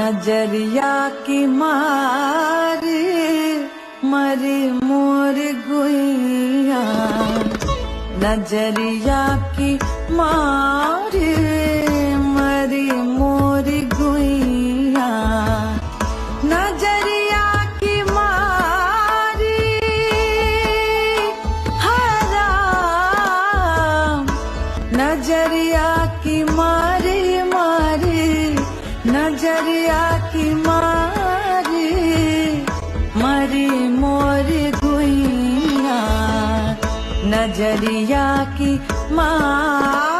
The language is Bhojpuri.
नजरिया की मारे मरी मोर गुइया, नजरिया की मारे मरी मोर गुइया, नजरिया की मारी हराम, नजरिया की मारी मारी, नजरिया की मारी मरी मोर गुइया, नजरिया की मारी।